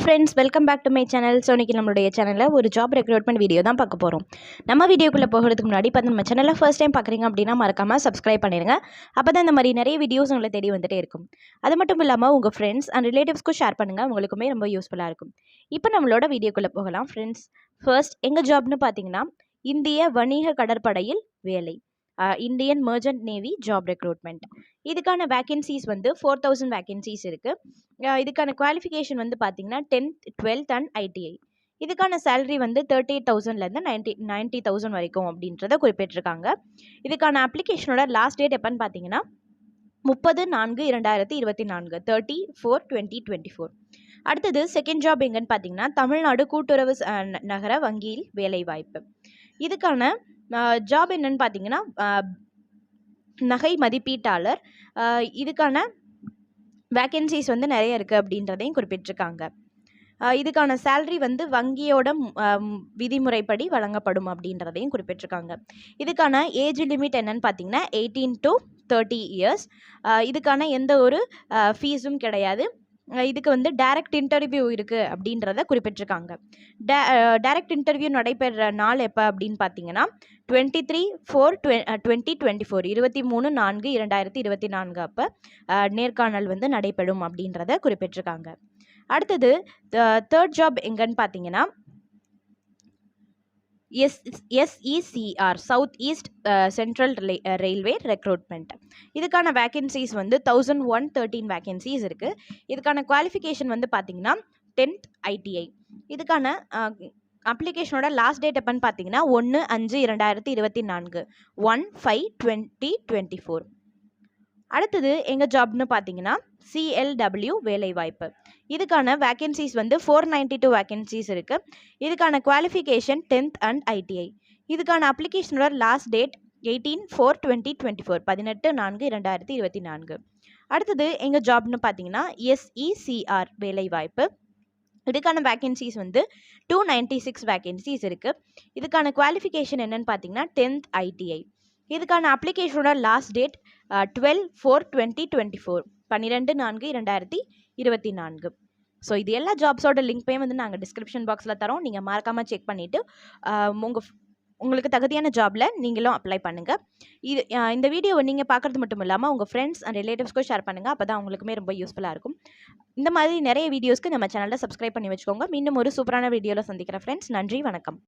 Friends, welcome back to my channel. So இன்றைக்கி நம்மளுடைய சேனலில் ஒரு ஜாப் ரெக்ரூட்மெண்ட் வீடியோ தான் பார்க்க போகிறோம். நம்ம வீடியோக்குள்ளே போகிறதுக்கு முன்னாடி பார்த்து நம்ம சேனலில் ஃபர்ஸ்ட் டைம் பார்க்குறீங்க அப்படின்னா மறக்காமல் சப்ஸ்கிரைப் பண்ணிடுங்க. அப்போ தான் இந்த மாதிரி நிறைய வீடியோஸ் உங்களை தேடி வந்துட்டே இருக்கும். அது மட்டும் இல்லாமல் உங்கள் ஃப்ரெண்ட்ஸ் அண்ட் ரிலேட்டிவ்ஸ்க்கும் ஷேர் பண்ணுங்கள், உங்களுக்குமே ரொம்ப யூஸ்ஃபுல்லாக இருக்கும். இப்போ நம்மளோட வீடியோக்குள்ளே போகலாம் ஃப்ரெண்ட்ஸ். ஃபர்ஸ்ட் எங்கள் ஜாப்னு பார்த்தீங்கன்னா இந்திய வணிக கடற்படையில் வேலை, Indian merchant navy job recruitment. இதுக்கான வேகன்சிஸ் வந்து 4000 வேகன்சிஸ் இருக்குது. இதுக்கான குவாலிஃபிகேஷன் வந்து பார்த்தீங்கன்னா 10th 12th அண்ட் ஐடிஐ. இதுக்கான சேலரி வந்து 38,000லேருந்து 90,000 வரைக்கும் அப்படின்றத குறிப்பிட்டிருக்காங்க. இதுக்கான அப்ளிகேஷனோட லாஸ்ட் டேட் எப்போன்னு பார்த்தீங்கன்னா 30/4/2024 30/4/2024. அடுத்தது செகண்ட் ஜாப் எங்கன்னு பார்த்தீங்கன்னா தமிழ்நாடு கூட்டுறவு நகர வங்கியில் வேலைவாய்ப்பு. இதுக்கான ஜாப் என்னன்னு பார்த்தீங்கன்னா நகை மதிப்பீட்டாளர். இதுக்கான வேக்கன்சிஸ் வந்து நிறைய இருக்குது அப்படின்றதையும் குறிப்பிட்டிருக்காங்க. இதுக்கான சேல்ரி வந்து வங்கியோட விதிமுறைப்படி வழங்கப்படும் அப்படின்றதையும் குறிப்பிட்டிருக்காங்க. இதுக்கான ஏஜ் லிமிட் என்னன்னு பார்த்தீங்கன்னா 18 to 30 years. இதுக்கான எந்த ஒரு ஃபீஸும் கிடையாது. இதுக்கு வந்து டைரக்ட் இன்டர்வியூ இருக்குது அப்படின்றத குறிப்பிட்டிருக்காங்க. டைரக்ட் இன்டர்வியூ நடைபெற நாள் எப்போ அப்படின்னு பார்த்தீங்கன்னா 23/4/2024 23/4/2024 அப்போ நேர்காணல் வந்து நடைபெறும் அப்படின்றத குறிப்பிட்டிருக்காங்க. அடுத்தது தேர்ட் ஜாப் எங்கன்னு பார்த்தீங்கன்னா SECR south east central railway recruitment. இதுக்கான வேக்கன்சிஸ் வந்து 1113 வேக்கன்சிஸ் இருக்குது. இதுக்கான குவாலிஃபிகேஷன் வந்து பார்த்தீங்கன்னா 10th ITI. இதுக்கான அப்ளிகேஷனோட லாஸ்ட் டேட் எப்போன்னு பார்த்தீங்கன்னா 1/5/2024 1/5/2024. அடுத்தது எங்கள் ஜாப்னு பார்த்தீங்கன்னா CLW வேலைவாய்ப்பு. இதுக்கான வேக்கன்சிஸ் வந்து 492 வேக்கன்சிஸ் இருக்குது. இதுக்கான குவாலிஃபிகேஷன் 10th அண்ட் ITI. இதுக்கான அப்ளிகேஷனோட லாஸ்ட் டேட் 18/4/2024 18/4/2024. அடுத்தது எங்கள் ஜாப்னு பார்த்தீங்கன்னா SECR வேலைவாய்ப்பு. இதுக்கான வேக்கன்சிஸ் வந்து 296 வேக்கன்சிஸ் இருக்குது. இதுக்கான குவாலிஃபிகேஷன் என்னன்னு பார்த்தீங்கன்னா 10th ITI. இதுக்கான அப்ளிகேஷனோட லாஸ்ட் டேட் 12/4/2024 12/4/2024. ஸோ இது எல்லா ஜாப்ஸோட லிங்க்பையும் வந்து நாங்கள் டிஸ்கிரிப்ஷன் பாக்ஸில் தரோம். நீங்கள் மறக்காமல் செக் பண்ணிவிட்டு உங்களுக்கு தகுதியான ஜாபில் நீங்களும் அப்ளை பண்ணுங்கள். இந்த வீடியோவை நீங்கள் பார்க்குறது மட்டும் இல்லாமல் உங்கள் ஃப்ரெண்ட்ஸ் அண்ட் ரிலேட்டிவ்ஸ்க்கும் ஷேர் பண்ணுங்கள். அப்போ தான் உங்களுக்குமே ரொம்ப யூஸ்ஃபுல்லாக இருக்கும். இந்த மாதிரி நிறைய வீடியோஸ்க்கு நம்ம சேனலில் சப்ஸ்கிரைப் பண்ணி வச்சுக்கோங்க. மீண்டும் ஒரு சூப்பரான வீடியோவில் சந்திக்கிறேன் ஃப்ரெண்ட்ஸ். நன்றி, வணக்கம்.